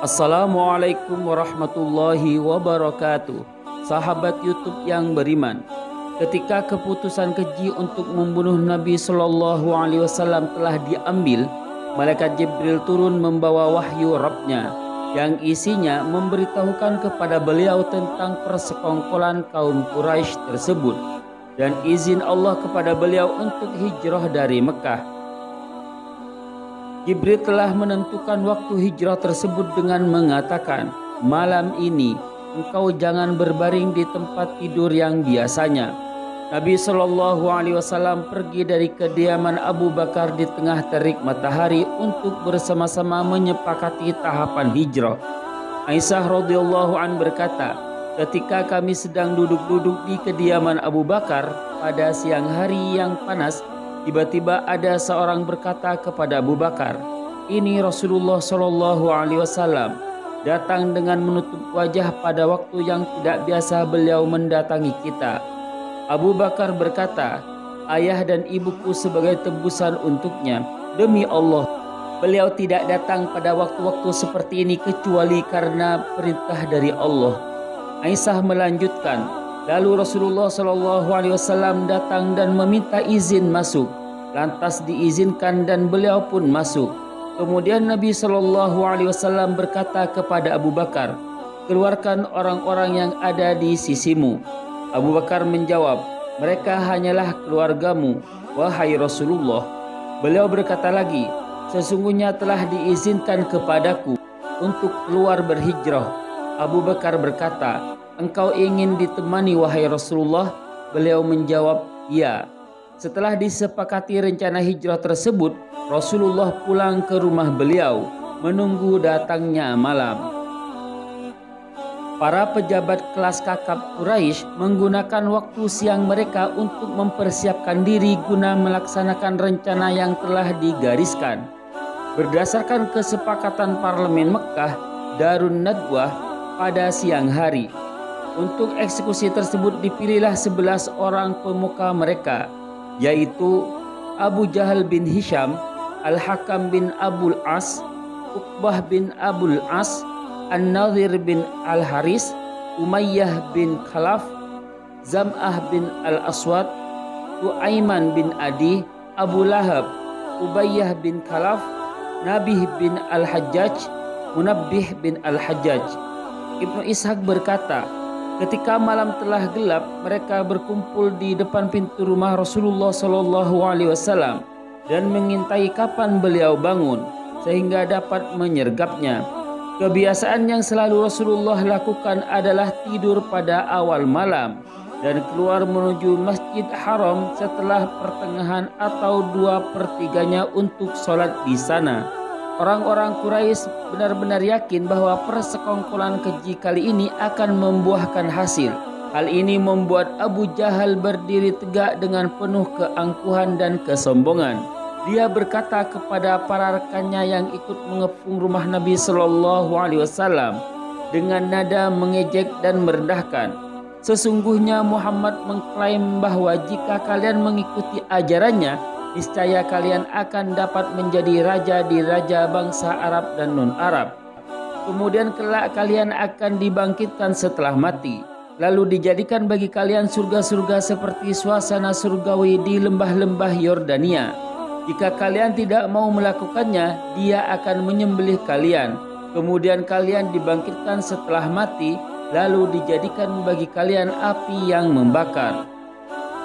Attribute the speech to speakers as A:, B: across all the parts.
A: Assalamualaikum warahmatullahi wabarakatuh. Sahabat YouTube yang beriman, ketika keputusan keji untuk membunuh Nabi Shallallahu Alaihi Wasallam telah diambil, malaikat Jibril turun membawa wahyu Rabb-Nya yang isinya memberitahukan kepada beliau tentang persekongkolan kaum Quraisy tersebut dan izin Allah kepada beliau untuk hijrah dari Mekah. Jibril telah menentukan waktu hijrah tersebut dengan mengatakan, malam ini engkau jangan berbaring di tempat tidur yang biasanya. Nabi Shallallahu Alaihi Wasallam pergi dari kediaman Abu Bakar di tengah terik matahari untuk bersama-sama menyepakati tahapan hijrah. Aisyah radhiyallahu an berkata, ketika kami sedang duduk-duduk di kediaman Abu Bakar pada siang hari yang panas, tiba-tiba ada seorang berkata kepada Abu Bakar, "Ini Rasulullah Shallallahu Alaihi Wasallam datang dengan menutup wajah pada waktu yang tidak biasa beliau mendatangi kita." Abu Bakar berkata, "Ayah dan ibuku sebagai tebusan untuknya. Demi Allah, beliau tidak datang pada waktu-waktu seperti ini kecuali karena perintah dari Allah." Aisyah melanjutkan, lalu Rasulullah Shallallahu Alaihi Wasallam datang dan meminta izin masuk. Lantas diizinkan dan beliau pun masuk. Kemudian Nabi Shallallahu Alaihi Wasallam berkata kepada Abu Bakar, "Keluarkan orang-orang yang ada di sisimu." Abu Bakar menjawab, "Mereka hanyalah keluargamu, wahai Rasulullah." Beliau berkata lagi, "Sesungguhnya telah diizinkan kepadaku untuk keluar berhijrah." Abu Bakar berkata, "Engkau ingin ditemani wahai Rasulullah?" Beliau menjawab, "Ya." Setelah disepakati rencana hijrah tersebut, Rasulullah pulang ke rumah beliau menunggu datangnya malam. Para pejabat kelas kakap Quraisy menggunakan waktu siang mereka untuk mempersiapkan diri guna melaksanakan rencana yang telah digariskan. Berdasarkan kesepakatan parlemen Mekah, Darun Nadwah, pada siang hari, untuk eksekusi tersebut dipilihlah 11 orang pemuka mereka, yaitu Abu Jahal bin Hisham, Al-Hakam bin Abul As, Uqbah bin Abul As, An-Nadhir bin Al-Haris, Umayyah bin Khalaf, Zam'ah bin Al-Aswad, Tu'aiman bin Adi, Abu Lahab, Ubayyah bin Khalaf, Nabih bin Al-Hajjaj, Munabbih bin Al-Hajjaj. Ibnu Ishaq berkata, ketika malam telah gelap, mereka berkumpul di depan pintu rumah Rasulullah Shallallahu Alaihi Wasallam dan mengintai kapan beliau bangun sehingga dapat menyergapnya. Kebiasaan yang selalu Rasulullah lakukan adalah tidur pada awal malam dan keluar menuju Masjid Haram setelah pertengahan atau 2/3-nya untuk sholat di sana. Orang-orang Quraisy benar-benar yakin bahwa persekongkolan keji kali ini akan membuahkan hasil. Hal ini membuat Abu Jahal berdiri tegak dengan penuh keangkuhan dan kesombongan. Dia berkata kepada para rekannya yang ikut mengepung rumah Nabi Shallallahu Alaihi Wasallam dengan nada mengejek dan merendahkan, "Sesungguhnya Muhammad mengklaim bahwa jika kalian mengikuti ajarannya, niscaya kalian akan dapat menjadi raja di raja bangsa Arab dan non-Arab. Kemudian kelak kalian akan dibangkitkan setelah mati. Lalu dijadikan bagi kalian surga-surga seperti suasana surgawi di lembah-lembah Yordania. Jika kalian tidak mau melakukannya, dia akan menyembelih kalian. Kemudian kalian dibangkitkan setelah mati, lalu dijadikan bagi kalian api yang membakar."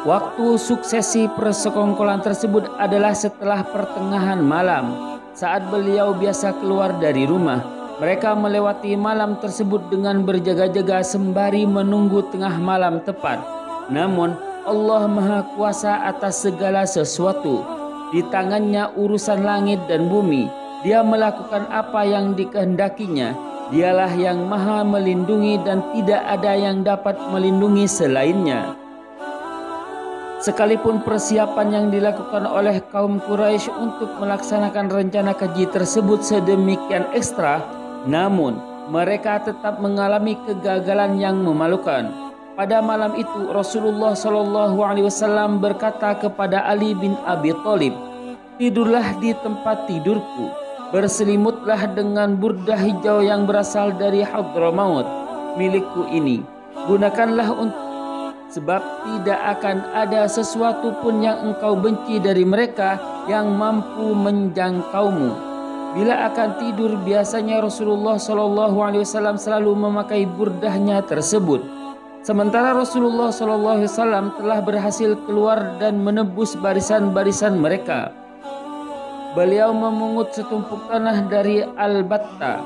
A: Waktu suksesi persekongkolan tersebut adalah setelah pertengahan malam, saat beliau biasa keluar dari rumah. Mereka melewati malam tersebut dengan berjaga-jaga sembari menunggu tengah malam tepat. Namun Allah Maha Kuasa atas segala sesuatu. Di tangannya urusan langit dan bumi. Dia melakukan apa yang dikehendakinya. Dialah yang Maha melindungi dan tidak ada yang dapat melindungi selainnya. Sekalipun persiapan yang dilakukan oleh kaum Quraisy untuk melaksanakan rencana keji tersebut sedemikian ekstra, namun mereka tetap mengalami kegagalan yang memalukan. Pada malam itu Rasulullah Shallallahu Alaihi Wasallam berkata kepada Ali bin Abi Thalib, "Tidurlah di tempat tidurku." Berselimutlah dengan burdah hijau yang berasal dari Hadramaut milikku ini. Gunakanlah untuk sebab tidak akan ada sesuatu pun yang engkau benci dari mereka yang mampu menjangkaumu. Bila akan tidur, biasanya Rasulullah SAW selalu memakai burdahnya tersebut. Sementara Rasulullah SAW telah berhasil keluar dan menebus barisan-barisan mereka. Beliau memungut setumpuk tanah dari Al-Batta,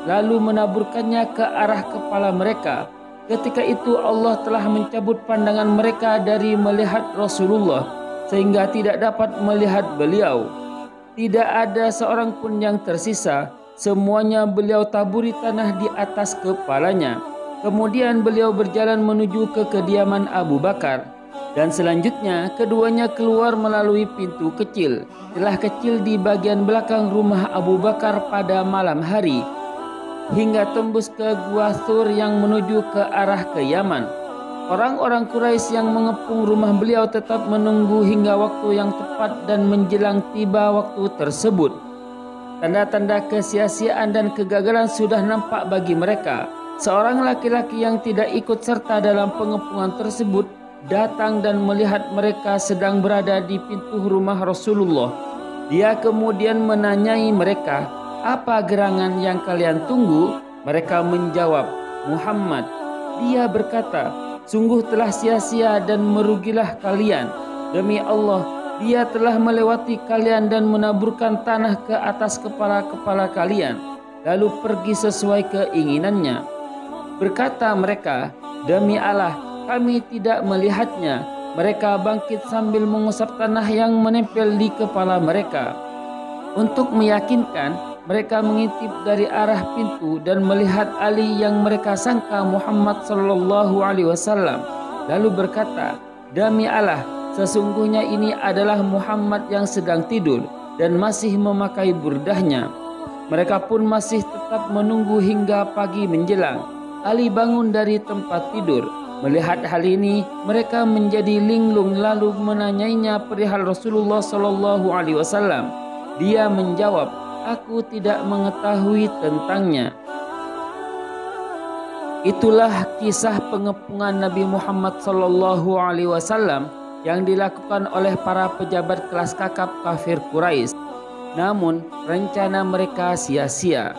A: lalu menaburkannya ke arah kepala mereka. Ketika itu Allah telah mencabut pandangan mereka dari melihat Rasulullah sehingga tidak dapat melihat beliau. Tidak ada seorang pun yang tersisa, semuanya beliau taburi tanah di atas kepalanya. Kemudian beliau berjalan menuju ke kediaman Abu Bakar dan selanjutnya keduanya keluar melalui pintu kecil, celah kecil di bagian belakang rumah Abu Bakar pada malam hari, hingga tembus ke Gua Thur yang menuju ke arah ke Yaman. Orang-orang Quraisy yang mengepung rumah beliau tetap menunggu hingga waktu yang tepat dan menjelang tiba waktu tersebut. Tanda-tanda kesia-siaan dan kegagalan sudah nampak bagi mereka. Seorang laki-laki yang tidak ikut serta dalam pengepungan tersebut datang dan melihat mereka sedang berada di pintu rumah Rasulullah. Dia kemudian menanyai mereka, "Apa gerangan yang kalian tunggu?" Mereka menjawab, "Muhammad." Dia berkata, "Sungguh telah sia-sia dan merugilah kalian. Demi Allah, dia telah melewati kalian dan menaburkan tanah ke atas kepala-kepala kalian, lalu pergi sesuai keinginannya." Berkata mereka, "Demi Allah, kami tidak melihatnya." Mereka bangkit sambil mengusap tanah yang menempel di kepala mereka. Untuk meyakinkan, mereka mengintip dari arah pintu dan melihat Ali yang mereka sangka Muhammad SAW. Lalu berkata, "Demi Allah, sesungguhnya ini adalah Muhammad yang sedang tidur dan masih memakai burdahnya." Mereka pun masih tetap menunggu hingga pagi menjelang. Ali bangun dari tempat tidur. Melihat hal ini, mereka menjadi linglung lalu menanyainya perihal Rasulullah SAW. Dia menjawab, "Aku tidak mengetahui tentangnya." Itulah kisah pengepungan Nabi Muhammad SAW yang dilakukan oleh para pejabat kelas kakap kafir Quraisy. Namun rencana mereka sia-sia.